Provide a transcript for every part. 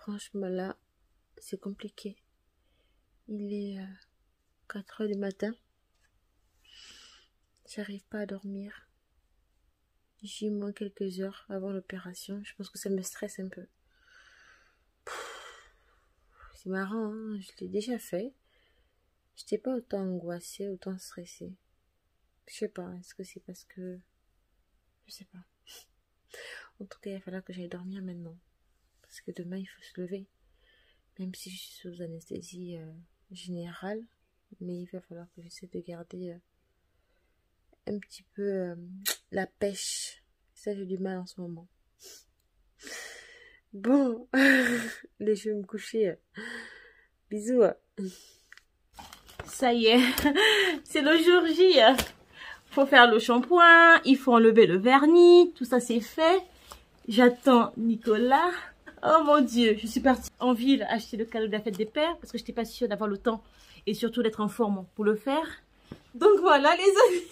Franchement, là, c'est compliqué. Il est 4 heures du matin. J'arrive pas à dormir. J'ai moins quelques heures avant l'opération. Je pense que ça me stresse un peu. C'est marrant, hein? Je l'ai déjà fait. J'étais pas autant angoissée, autant stressée. Je sais pas, est-ce que c'est parce que... Je sais pas. En tout cas, il va falloir que j'aille dormir maintenant. Parce que demain, il faut se lever. Même si je suis sous anesthésie générale. Mais il va falloir que j'essaie de garder un petit peu la pêche. Ça, j'ai du mal en ce moment. Bon, allez, je vais me coucher. Bisous. Ça y est, c'est le jour J. Faut faire le shampoing, il faut enlever le vernis, tout ça c'est fait. J'attends Nicolas. Oh mon Dieu, je suis partie en ville acheter le cadeau de la fête des pères parce que je n'étais pas sûre d'avoir le temps et surtout d'être en forme pour le faire. Donc voilà les amis,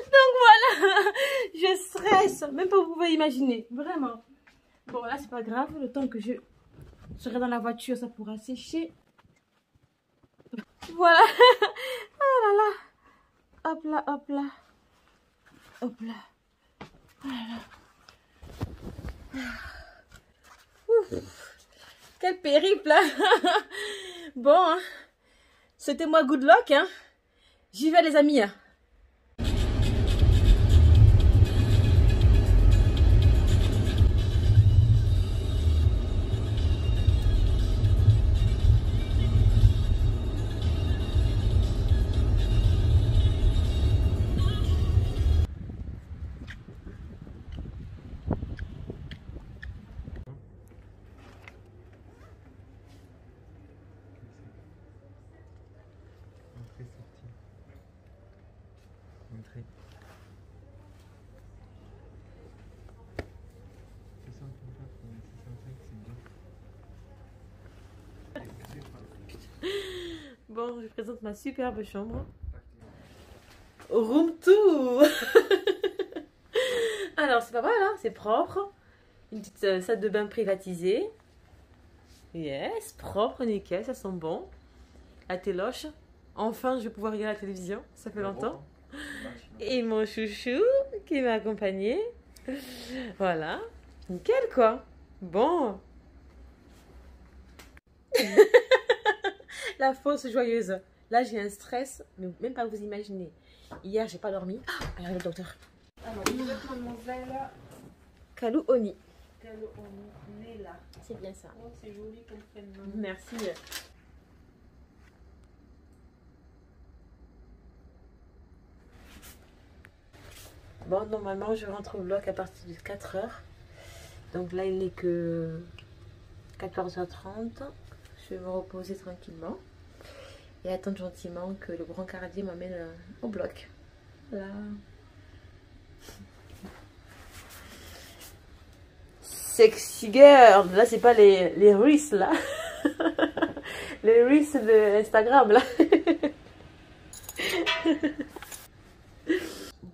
donc voilà, je stresse, même pas vous pouvez imaginer, vraiment. Bon là c'est pas grave, le temps que je serai dans la voiture ça pourra sécher. Voilà, oh là là, hop là, hop là, hop là, voilà. Ouf. Quel périple. Bon, hein. C'était moi good luck, hein. J'y vais les amis. Bon, je présente ma superbe chambre. Room tour. Alors, c'est pas mal, hein, c'est propre. Une petite salle de bain privatisée. Yes, propre, nickel, ça sent bon. La téloche. Enfin, je vais pouvoir regarder la télévision, ça fait longtemps. Et mon chouchou qui m'a accompagné. Voilà, nickel quoi. Bon. La fausse joyeuse. Là, j'ai un stress, mais même pas vous imaginer. Hier, j'ai pas dormi. Alors, le docteur. Alors, mademoiselle Kalou Oni. Kalou Nela. C'est bien ça. Oh, c'est joli comme prénom. Merci. Bon, normalement, je rentre au bloc à partir de 4 heures. Donc là, il n'est que 14h30. Je vais me reposer tranquillement. Et attendre gentiment que le brancardier m'amène au bloc. Voilà. Sexy girl. Là, c'est pas les Reels, là. Les Reels de Instagram, là.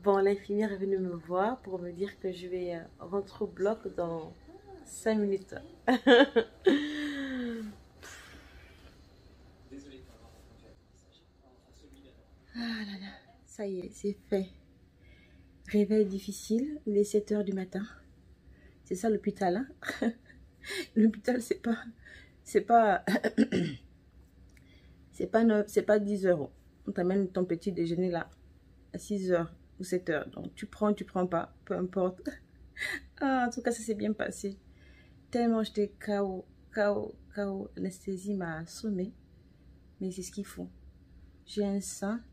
Bon, l'infirmière est venue me voir pour me dire que je vais rentrer au bloc dans 5 minutes. Ah là là, ça y est, c'est fait. Réveil difficile, il est 7 h du matin. C'est ça l'hôpital, hein. L'hôpital, c'est pas c'est pas 10 €. On t'amène ton petit déjeuner là à 6 h ou 7 h. Donc tu prends pas, peu importe. Ah, en tout cas, ça s'est bien passé. Tellement j'étais KO. L'anesthésie m'a assommé. Mais c'est ce qu'il faut. J'ai un sein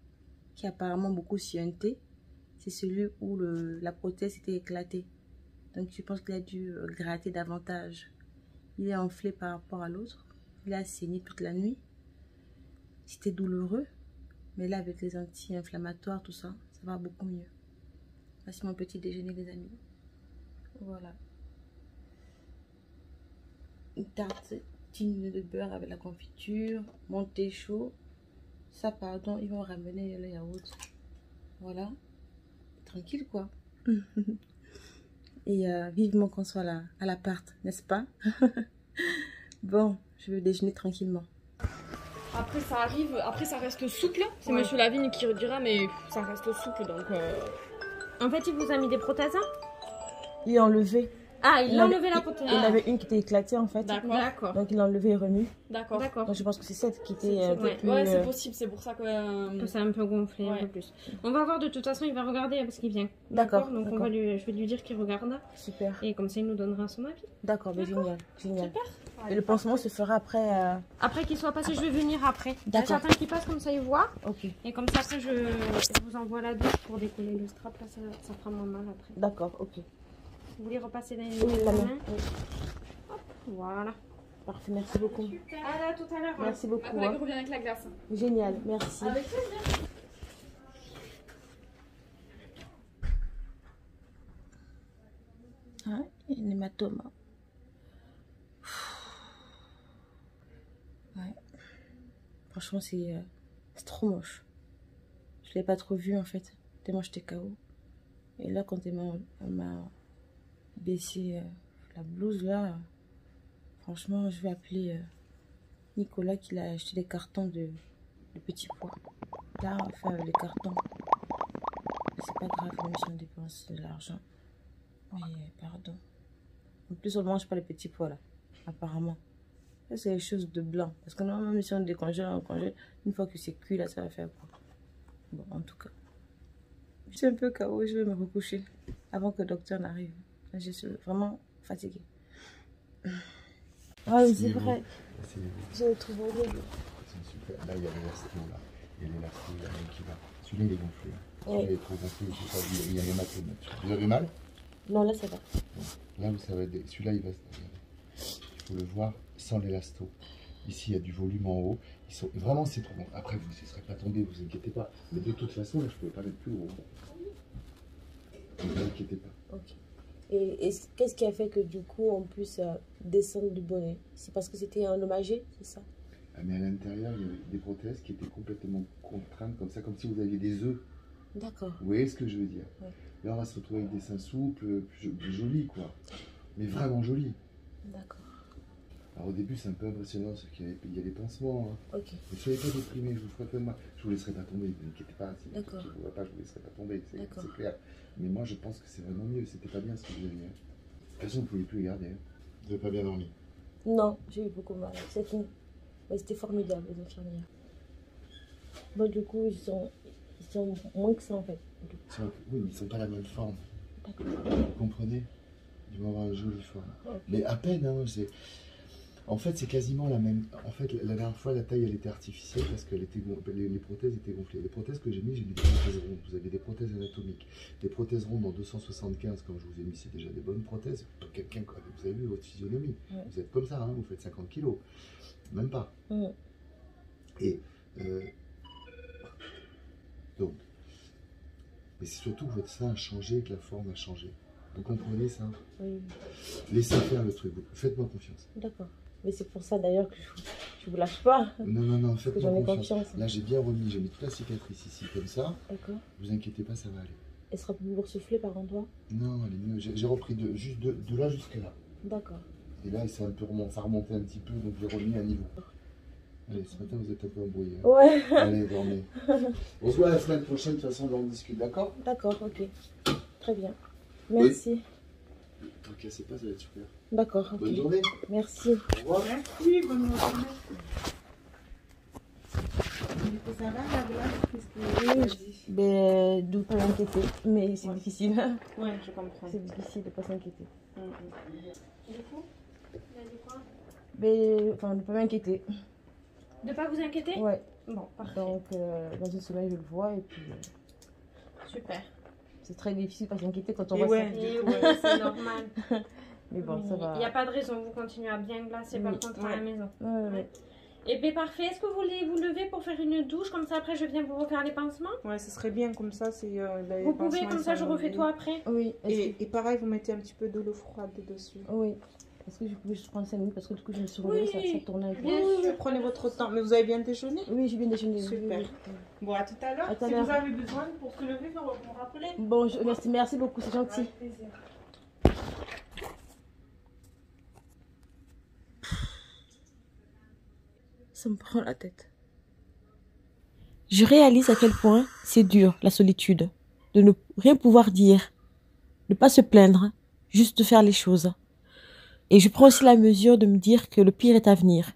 qui est apparemment beaucoup suinté. C'est celui où la prothèse était éclatée. Donc je pense qu'il a dû gratter davantage. Il est enflé par rapport à l'autre. Il a saigné toute la nuit. C'était douloureux. Mais là, avec les anti-inflammatoires, tout ça, ça va beaucoup mieux. Voici mon petit déjeuner, les amis. Voilà. Une tartine de beurre avec la confiture. Mon thé chaud. Ça, pardon, ils vont ramener le yaourt. Voilà. Tranquille, quoi. Et vivement qu'on soit là, à l'appart, n'est-ce pas? Bon, je vais déjeuner tranquillement. Après ça arrive, après ça reste souple. C'est Monsieur Lavigne qui redira, mais ça reste souple donc. En fait, il vous a mis des prothèses? Il a enlevé. Ah, il a enlevé la prothèse. Il avait une qui était éclatée en fait. D'accord. Donc il a enlevé et remis. D'accord. Donc je pense que c'est cette qui était un peu plus... Ouais, c'est possible, c'est pour ça que ça a un peu gonflé un peu plus. On va voir, de toute façon, il va regarder parce qu'il vient. D'accord. Donc je vais lui dire qu'il regarde. Super. Et comme ça, il nous donnera son avis. D'accord, mais génial. Génial. Super. Et le pansement se fera après... Après qu'il soit passé, je vais venir après. D'accord. J'attends qu'il passe, comme ça il voit. Ok. Et comme ça, après, je vous envoie la douche pour décoller le strap. Là, ça fera moins mal après. D'accord, ok. Vous voulez repasser la main. Oui. Hop, voilà. Parfait, merci beaucoup. Super. À tout à l'heure. Merci beaucoup. Ma collègue revient avec la glace. Génial, merci. Avec plaisir. Ah, un hématome. Ouais. Franchement, c'est trop moche. Je l'ai pas trop vu en fait. Tellement j'étais KO. Et là, quand elle m'a baissé la blouse là, franchement, je vais appeler Nicolas qui a acheté des cartons de petits pois. Là, on va faire les cartons. C'est pas grave, même si on dépense de l'argent. Mais pardon. En plus, on mange pas les petits pois là, apparemment. Ça, c'est les choses de blanc. Parce que normalement, même si on décongèle, on congèle, une fois que c'est cuit là, ça va faire quoi. Bon, en tout cas. Je suis un peu KO, je vais me recoucher avant que le docteur n'arrive. Je suis vraiment fatiguée. Ah oui, c'est vrai. Je le trouve horrible. C'est super. Là, il y a l'élastique là. Il y a l'élastique là qui va. Celui-là, il est gonflé. Celui-là, il est trop gonflé. Il y a l'hématome là-dessus. Vous avez mal? Non, là, ça va. Bon. Là, vous savez, celui-là, il va. Il faut le voir sans l'élasto. Ici, il y a du volume en haut. Vraiment, c'est trop bon. Après, vous ne serez pas tombé, vous inquiétez pas. Mais de toute façon, là, je ne pouvais pas mettre plus haut. Ne vous inquiétez pas. Ok. Et qu'est-ce qui a fait que du coup, on puisse descendre du bonnet? C'est parce que c'était endommagé, c'est ça? Ah, mais à l'intérieur, il y avait des prothèses qui étaient complètement contraintes, comme ça, comme si vous aviez des œufs. D'accord. Vous voyez ce que je veux dire? Ouais. Là, on va se retrouver avec des seins souples, plus jolis, quoi. Mais vraiment jolis. D'accord. Alors au début, c'est un peu impressionnant, parce qu'il y a des pansements. Hein. Ok. Ne soyez pas déprimés, je vous ferai pas de mal. Je vous laisserai pas tomber, ne vous inquiétez pas. Si D'accord. je ne vous vois pas, je vous laisserai pas tomber, D'accord. c'est clair. Mais moi, je pense que c'est vraiment mieux. C'était pas bien ce que vous aviez. De toute façon, vous ne pouvez plus les garder. Hein. Vous n'avez pas bien dormi. Non, j'ai eu beaucoup mal. C'est fini. Mais c'était formidable, les infirmières. Bon, du coup, ils sont moins que ça, en fait. Oui, mais ils ne sont pas la même forme. D'accord. Vous comprenez? Ils vont avoir une jolie forme. Okay. Mais à peine, hein, en fait, c'est quasiment la même. En fait, la dernière fois, la taille, elle était artificielle parce que les prothèses étaient gonflées. Les prothèses que j'ai mis des prothèses rondes. Vous avez des prothèses anatomiques. Des prothèses rondes en 275, comme je vous ai mis, c'est déjà des bonnes prothèses. Pour quelqu'un, vous avez vu votre physionomie. Ouais. Vous êtes comme ça, hein, vous faites 50 kilos. Même pas. Ouais. Et donc, mais c'est surtout que votre sein a changé, que la forme a changé. Vous comprenez ça? Oui. Laissez faire le truc. Faites-moi confiance. D'accord. Mais c'est pour ça d'ailleurs que je vous lâche pas. Non, faites-moi confiance. Là, j'ai bien remis, j'ai mis toute la cicatrice ici, comme ça. D'accord. Vous inquiétez pas, ça va aller. Elle sera plus boursouflée par endroit? Non, elle est mieux. J'ai repris juste de là jusque là. D'accord. Et là, ça a remonté un petit peu, donc j'ai remis à niveau. Allez, ce matin, vous êtes un peu embrouillés. Hein. Ouais. Allez, dormez. On se voit la semaine prochaine, de toute façon, on en discute, d'accord? D'accord, ok. Très bien. Merci. Ne t'en cassez pas, ça va être super. D'accord. Okay. Bonne journée. Merci. Au revoir. Merci, bonne journée. Ça va la glace? Oui, de ne pas m'inquiéter, mais c'est difficile. Oui, je comprends. C'est difficile de ne pas s'inquiéter. Du coup, il a dit quoi? Enfin, de ne pas m'inquiéter. De ne pas vous inquiéter? Ouais. Bon, parfait. Donc, dans une semaine, je le vois et puis... Super. C'est très difficile de pas s'inquiéter quand on voit ça. Ouais, c'est normal. Mais bon, ça va. Il n'y a pas de raison, vous continuez à bien glacer par contre à la maison. Ouais. Et bien parfait, est-ce que vous voulez vous lever pour faire une douche? Comme ça après je viens vous refaire les pansements? Ouais, ce serait bien comme ça. Vous pouvez, comme ça je refais tout après? Oui. Et pareil, vous mettez un petit peu de l'eau froide dessus. Oui. Est-ce que je pouvais juste prendre 5 minutes parce que du coup je me suis relevée, ça tournait un peu. Bien sûr, prenez votre temps. Mais vous avez bien déjeuné? Oui, j'ai bien déjeuné. Super. Oui. Bon, à tout à l'heure. Si vous avez besoin pour se lever, vous me rappelez. Bon, merci beaucoup, c'est gentil. Avec plaisir. Ça me prend la tête. Je réalise à quel point c'est dur, la solitude, de ne rien pouvoir dire, ne pas se plaindre, juste faire les choses. Et je prends aussi la mesure de me dire que le pire est à venir.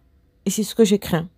Et c'est ce que je crains.